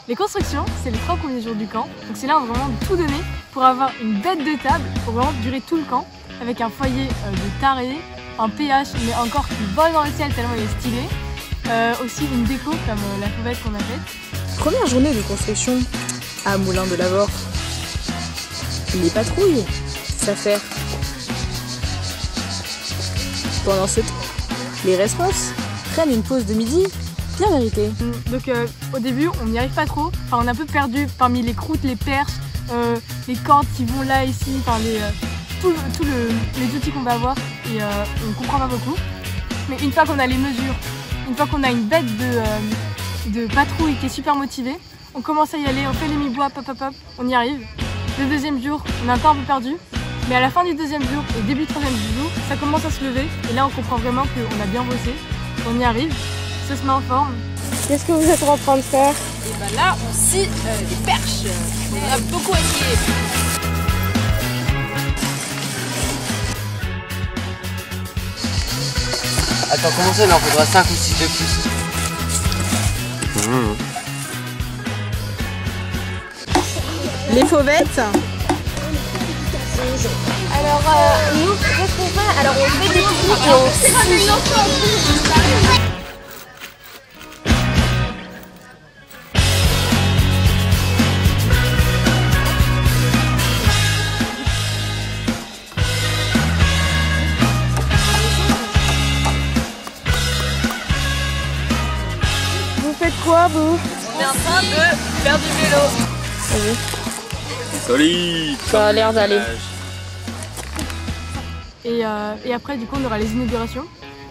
Les constructions, c'est les 3 premiers jours du camp. Donc c'est là on va vraiment tout donner pour avoir une bête de table pour vraiment durer tout le camp, avec un foyer de taré, un pH mais encore qui vole dans le ciel tellement il est stylé. Aussi une déco comme la fauvette qu'on a faite. Première journée de construction à Moulin de Lavore. Les patrouilles s'affairent. Pendant ce temps, les responses prennent une pause de midi bien méritée. Donc au début on n'y arrive pas trop, enfin, on est un peu perdu parmi les croûtes, les perches, les cordes qui vont là, ici, enfin, les outils qu'on va avoir et on comprend pas beaucoup. Mais une fois qu'on a les mesures, une fois qu'on a une bête de patrouille qui est super motivée, on commence à y aller, on fait les mi-bois, pop pop pop, on y arrive. Le deuxième jour, on est encore un peu perdu, mais à la fin du deuxième jour et début du troisième jour, ça commence à se lever et là on comprend vraiment qu'on a bien bossé, on y arrive, ça se met en forme. Qu'est-ce que vous êtes en train de faire? Et ben là, on scie des perches. On a beaucoup essayé. Attends, comment ça, il en faudra 5 ou 6 de plus. Les fauvettes. Alors, nous, qu'est-ce qu'on fait? Alors, on fait des trous et on scie. Vous faites quoi, vous? On est en train de faire du vélo. Solide. Ça a l'air d'aller. Et après du coup on aura les inaugurations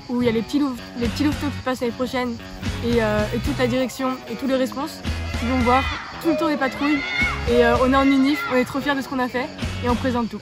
où il y a les petits louveteaux qui passent l'année prochaine et toute la direction et tous les responsables qui vont voir tout le tour des patrouilles et on est en unif, on est trop fiers de ce qu'on a fait et on présente tout.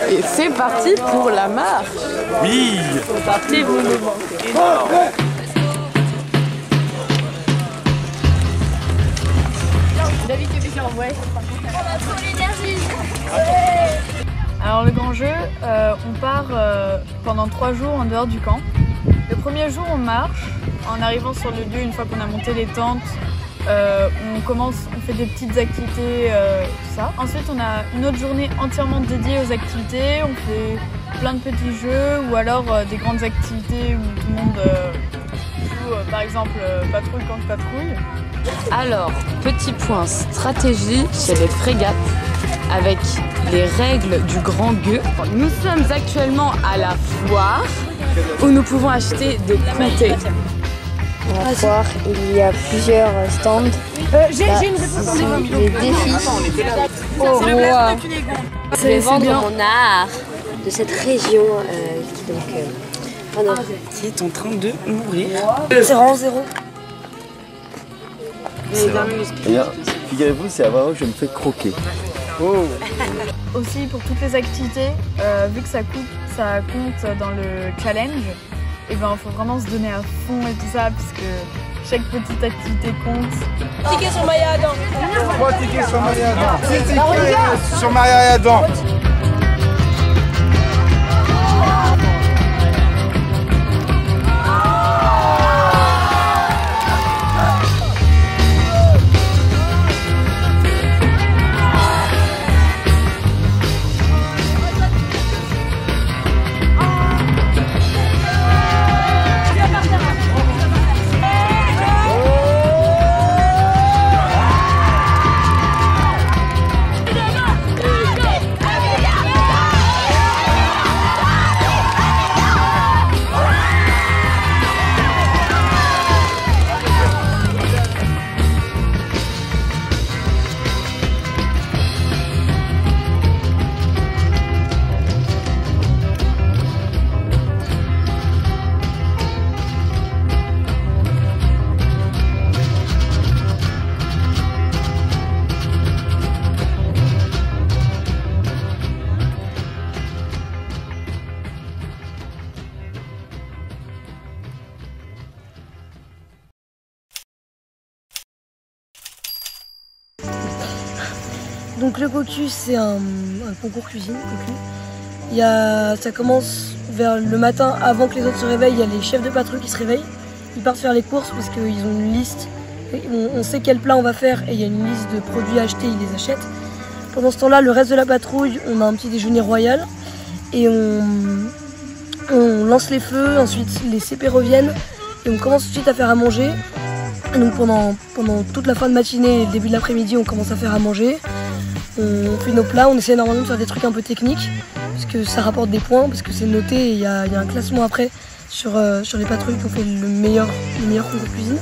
Et c'est parti pour la marche. Oui. C'est parti, vous nous manquez. David, qu'est-ce qu'il envoie? Alors le grand jeu, on part pendant 3 jours en dehors du camp. Le premier jour on marche, en arrivant sur le lieu, une fois qu'on a monté les tentes, on fait des petites activités, tout ça. Ensuite on a une autre journée entièrement dédiée aux activités, on fait plein de petits jeux ou alors des grandes activités où tout le monde joue, par exemple patrouille contre patrouille. Alors, petit point stratégie chez les frégates avec les règles du grand gueux. Nous sommes actuellement à la foire où nous pouvons acheter des comtés. À la foire, il y a plusieurs stands. J'ai une réponse. Les défis. Oh, Je vais vendre bien. mon art de cette région en Europe. Qui est en train de mourir. C'est vraiment zéro. Bien, figurez-vous, c'est à Varro que je me fais croquer. Oh. Aussi pour toutes les activités, vu que ça compte dans le challenge, et ben faut vraiment se donner à fond et tout ça puisque chaque petite activité compte. Ticket sur Maya Adam. 3 tickets sur Maria Adam. 6 tickets sur Maria Adam. Donc le COCU, c'est un concours cuisine. COCU. Ça commence vers le matin avant que les autres se réveillent. Il y a les chefs de patrouille qui se réveillent. Ils partent faire les courses parce qu'ils ont une liste. On sait quel plat on va faire et il y a une liste de produits à acheter, ils les achètent. Pendant ce temps-là, le reste de la patrouille, on a un petit déjeuner royal et on lance les feux. Ensuite, les CP reviennent et on commence tout de suite à faire à manger. Et donc pendant toute la fin de matinée et le début de l'après-midi, on commence à faire à manger. On fait nos plats, on essaie normalement de faire des trucs un peu techniques parce que ça rapporte des points, parce que c'est noté et il y a un classement après sur les patrouilles qui ont fait le meilleur concours cuisine.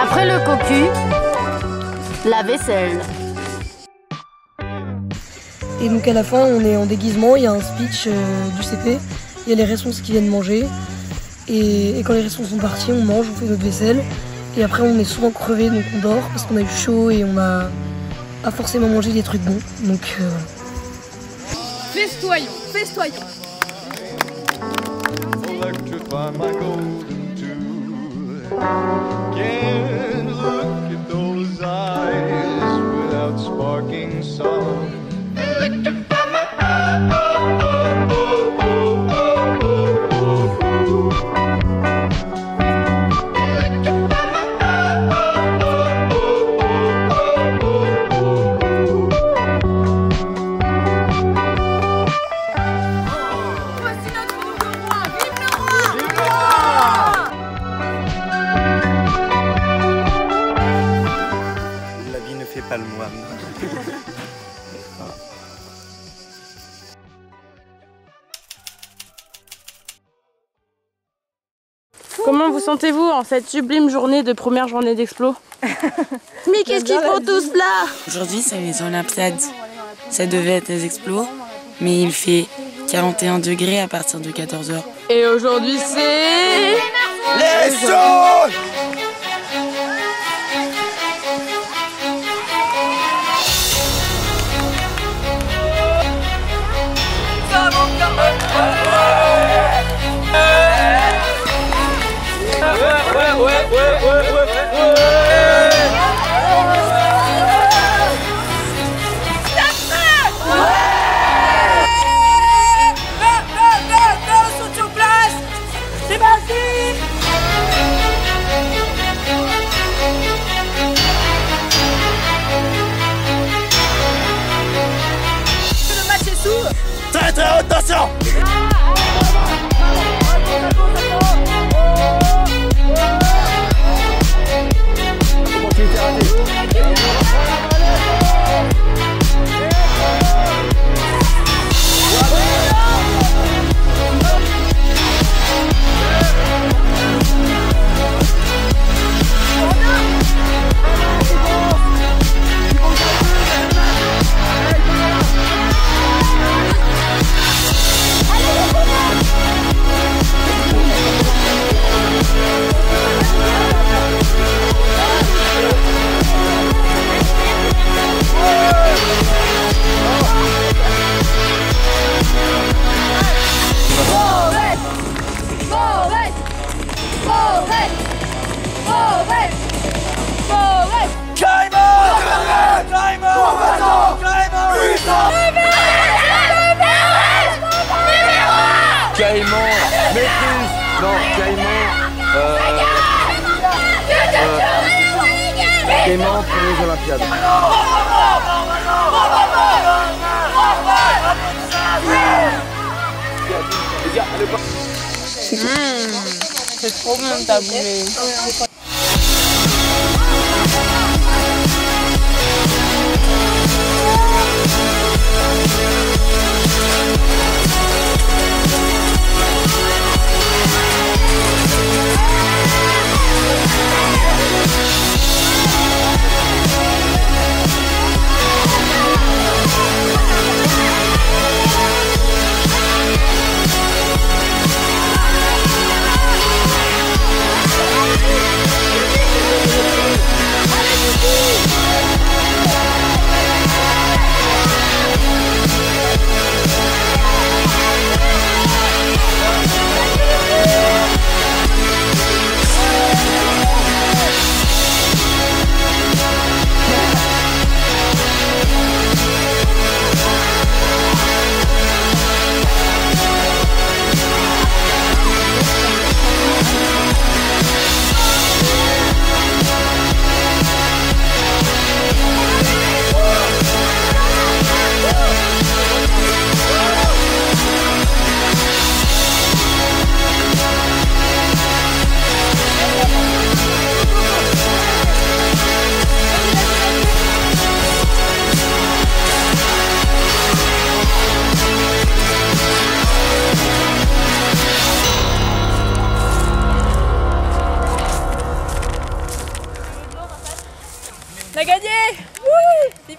Après le COCU, la vaisselle. Et donc à la fin, on est en déguisement, il y a un speech du CP, il y a les responsables qui viennent manger. Et quand les responsables sont partis, on mange, on fait notre vaisselle. Et après, on est souvent crevé, donc on dort parce qu'on a eu chaud et on n'a pas forcément mangé des trucs bons. Donc Festoyons, festoyons. Can't look at those eyes without sparking some. Pas le moine. Comment vous sentez-vous en cette sublime journée de première journée d'Explo? Mais qu'est-ce qu'ils font tous là? Aujourd'hui, c'est les Olympiades. Ça devait être les Explos, mais il fait 41 degrés à partir de 14 h. Et aujourd'hui, c'est... Les sauts! Très très haute tension. Caïman, maîtrise. Non, Caïman. Caïman pour les Olympiades. C'est trop bien ta boulée.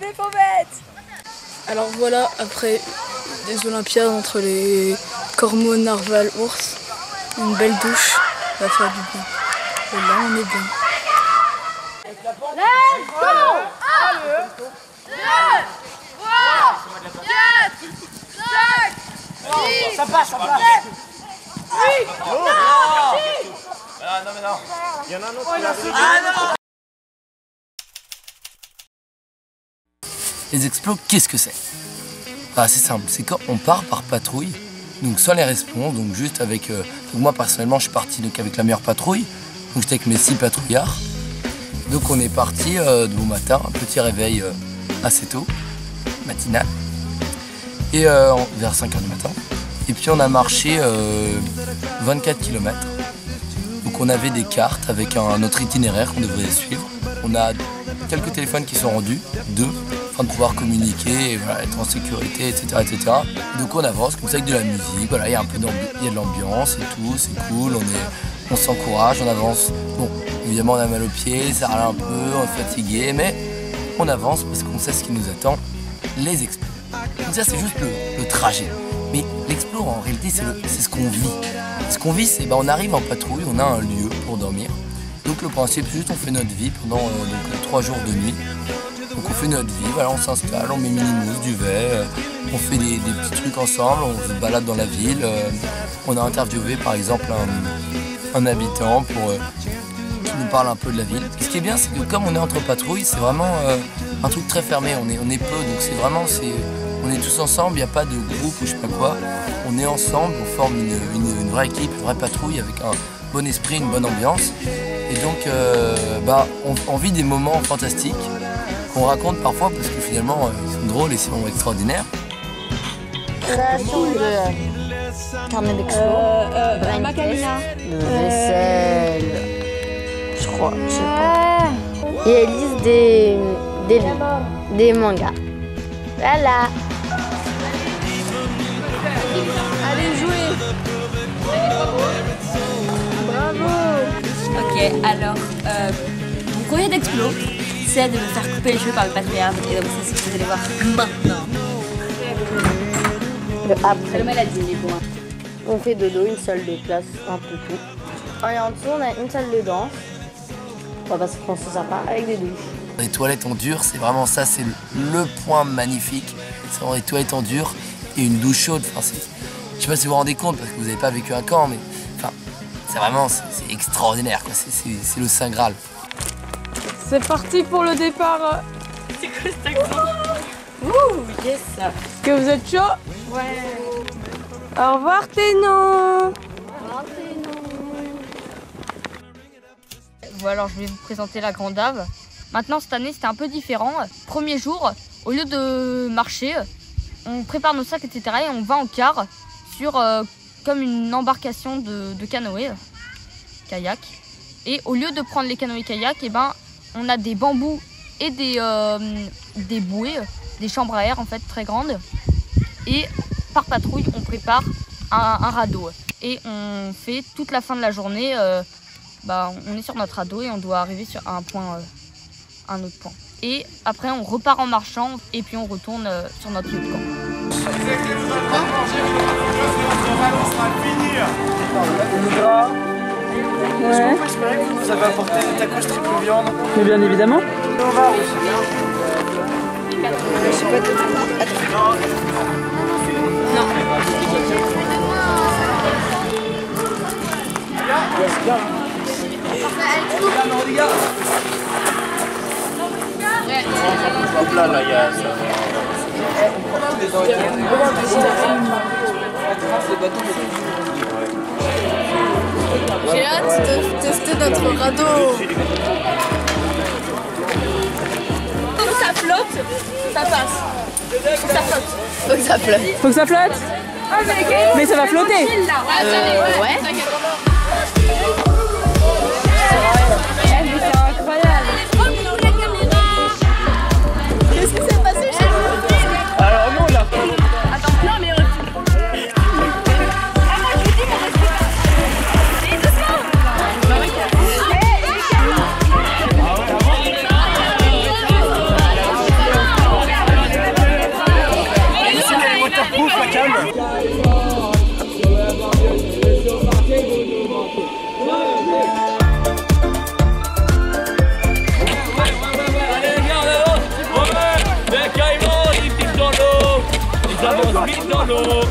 des pommettes. Alors voilà, après des Olympiades entre les corbeaux, narvals, ours, une belle douche va faire du bien. Et là on est bien. Let's go! 1, 2, 3, 4, 5, 6, Ça passe, ça passe. 8, Non, mais non. Il y en a un autre. Non. Les explos, qu'est-ce que c'est? C'est simple, c'est quand on part par patrouille, donc sans les réponses, donc juste avec... donc moi personnellement je suis parti donc, avec la meilleure patrouille, donc j'étais avec mes 6 patrouillards. Donc on est parti de bon matin, un petit réveil assez tôt, matinal, et vers 5h du matin. Et puis on a marché 24 km. Donc on avait des cartes avec notre itinéraire qu'on devrait suivre. On a quelques téléphones qui sont rendus, 2, afin de pouvoir communiquer, et voilà, être en sécurité, etc., etc. Et donc on avance comme ça avec de la musique, voilà, il y a un peu de l'ambiance et tout, c'est cool, on s'encourage, on avance. Bon, évidemment on a mal aux pieds, ça râle un peu, on est fatigué, mais on avance parce qu'on sait ce qui nous attend, les explos. Donc ça c'est juste le trajet. Mais l'explo en réalité c'est ce qu'on vit. Ce qu'on vit c'est on arrive en patrouille, on a un lieu pour dormir. Donc le principe c'est juste on fait notre vie pendant 3 jours de nuit. Donc on fait notre vie, voilà, on s'installe, on met mini-mousse, duvet, on fait des petits trucs ensemble, on se balade dans la ville. On a interviewé par exemple un habitant qui nous parle un peu de la ville. Ce qui est bien c'est que comme on est entre patrouilles, c'est vraiment un truc très fermé, on est peu, donc c'est vraiment, on est tous ensemble, il n'y a pas de groupe ou je sais pas quoi. On est ensemble, on forme une vraie équipe, une vraie patrouille avec un bon esprit, une bonne ambiance. Et donc on vit des moments fantastiques qu'on raconte parfois parce que finalement ils sont drôles et ils sont extraordinaires. Création de carnet d'explo, Macalina, vaisselle, je crois, je sais pas. Et elle lise des livres, des mangas. Voilà. allez jouer. Bravo. Ok, alors, mon projet d'explo, c'est de me faire couper les cheveux par le patrouillard. Et donc c'est ce que vous allez voir maintenant. Le après. Le maladie, mais bon. On fait dodo, une salle de classe, un peu tout. Et en dessous, on a une salle de danse. On va se prendre sympa avec des douches. Les toilettes en dur, c'est vraiment ça, c'est le point magnifique. C'est vraiment les toilettes en dur et une douche chaude. Enfin, je sais pas si vous vous rendez compte parce que vous n'avez pas vécu un camp, mais enfin, c'est vraiment c'est extraordinaire, quoi. C'est le Saint Graal. C'est parti pour le départ. C'est quoi cet accent? Ouh, yes. Est-ce que vous êtes chaud? Ouais. Au revoir Ténon. Bon, alors je vais vous présenter la Grande Ave. Maintenant cette année c'était un peu différent. Premier jour, au lieu de marcher, on prépare nos sacs etc. et on va en car sur comme une embarcation de canoë, kayak. Et au lieu de prendre les canoës kayak, eh ben, on a des bambous et des bouées, des chambres à air en fait très grandes. Et par patrouille on prépare un radeau. Et on fait toute la fin de la journée, on est sur notre radeau et on doit arriver sur un point, un autre point. Et après on repart en marchant et puis on retourne sur notre lieu de camp. Est-ce qu'on peut espérer que vous avez apporté des tacos triple viande? Mais bien évidemment. Hop là, il y a ça. J'ai hâte de tester notre radeau. Faut que ça flotte, ça passe. Faut que ça flotte. Faut que ça flotte. Faut que ça flotte. Mais ça va flotter. Ouais. C'est incroyable. Qu'est-ce qui s'est passé chez vous? Alors nous on l'a fait. Attends, non mais tonneau.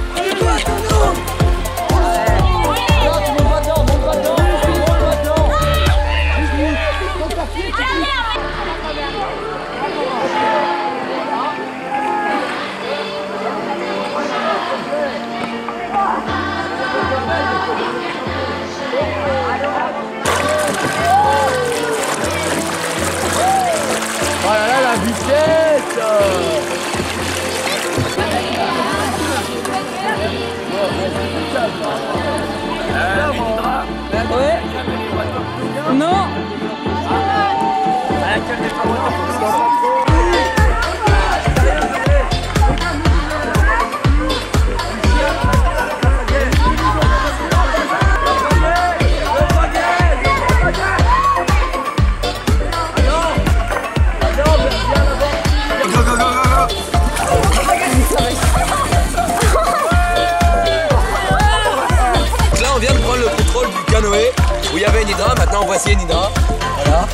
Oh là là, la vitesse! Ouais. Non. Canoë où il y avait une hydra, maintenant voici une hydra. Voilà.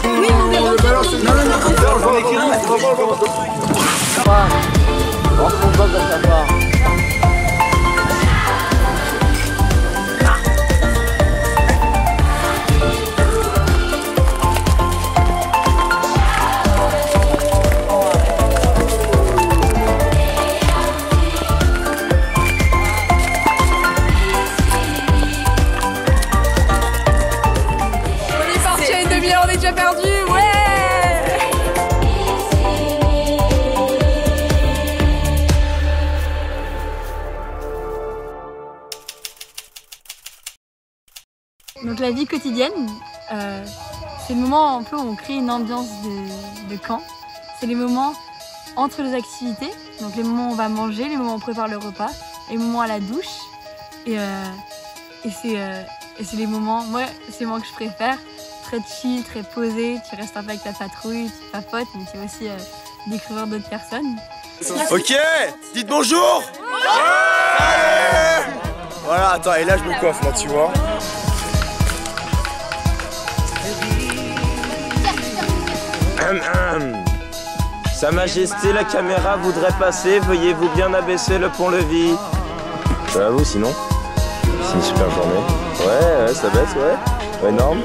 Oui, on le balance. Non, j'en ai écrit un. On se compte pas comme ça part. On est déjà perdu, ouais. Donc la vie quotidienne, c'est le moment un peu où on crée une ambiance de camp. C'est les moments entre les activités, donc les moments où on va manger, les moments où on prépare le repas, les moments à la douche. Et c'est les moments, moi c'est les moments que je préfère. Très chill, très posé, tu restes un peu avec ta patrouille, tu papotes, mais tu vas aussi découvrir d'autres personnes. Ok, dites bonjour. Allez. Voilà, attends, et là je me coiffe, là, tu vois. Sa Majesté, la caméra voudrait passer, veuillez-vous bien abaisser le pont-levis. Ça va vous sinon? C'est une super journée. Ouais, ça baisse, ouais. Énorme.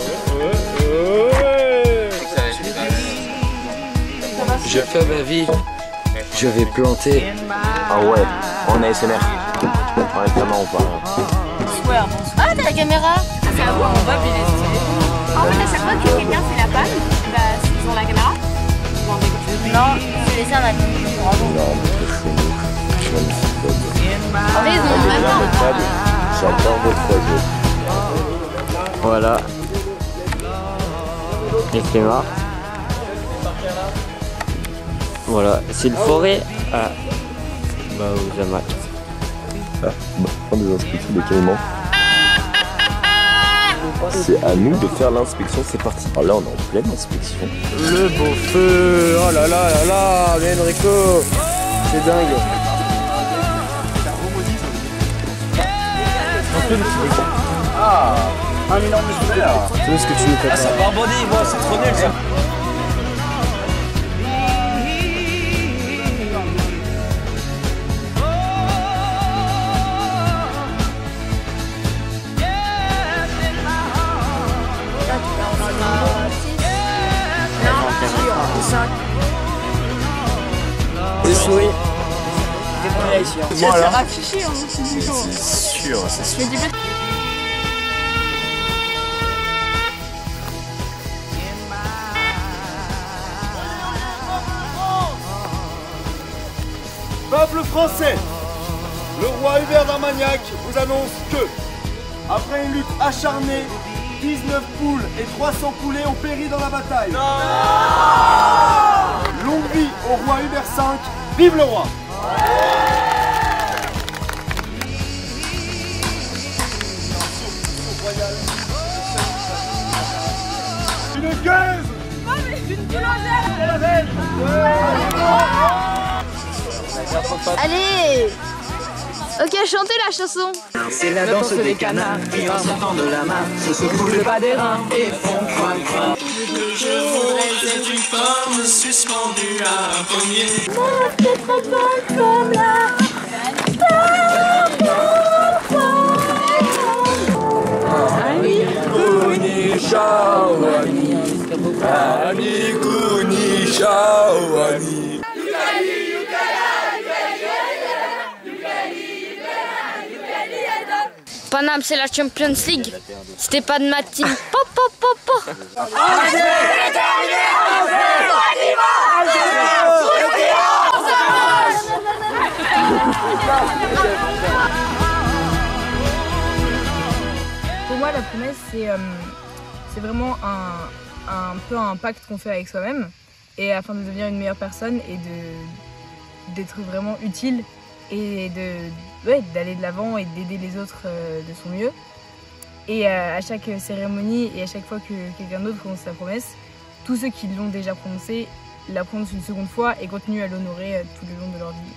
Je fais ma vie. Je vais planter. Ah ouais, en ASMR. Ouais, vraiment, on parle. Ah, t'as la caméra. C'est à vous, on va puis En fait, à chaque fois que quelqu'un fait la panne, bah, ils ont la caméra. Non, c'est les arnaques. En fait, ils ont même pas. J'adore votre jeu. Voilà. Les clémards. Voilà, c'est le forêt à aux hamacs. Ah, fin des inspections de caïmans. C'est à nous de faire l'inspection, c'est parti. Alors là, on est en pleine inspection. Le beau feu, oh là là là là, mais Enrico, c'est dingue. Ah, un énorme super. C'est ce que tu nous fais. Ah, ça part body, moi, c'est trop nul ça. Des souris. Des premiers ici. Voilà. C'est sûr, c'est sûr. Peuple français, le roi Hubert d'Armagnac vous annonce que, après une lutte acharnée, 19 poules et 300 poulets ont péri dans la bataille. Non. Longue vie au roi Hubert V, vive le roi. Une gueuse. Non mais une boulangère. Allez. Ok, chantez la chanson. C'est la danse des canards qui en sortant de la mare se secouent le bas des reins et font coin coin. Je voudrais être une pomme suspendue à un pommier. Moi, c'est trop bonne comme là. Paname, c'est la Champions League. C'était pas de ma team. Pop, pop, pop, pop. Pour moi, la promesse, c'est vraiment un peu un pacte qu'on fait avec soi-même, et afin de devenir une meilleure personne et d'être vraiment utile et d'aller de l'avant et d'aider les autres de son mieux. Et à chaque cérémonie et à chaque fois que quelqu'un d'autre prononce sa promesse, tous ceux qui l'ont déjà prononcée la prononcent une seconde fois et continuent à l'honorer tout le long de leur vie.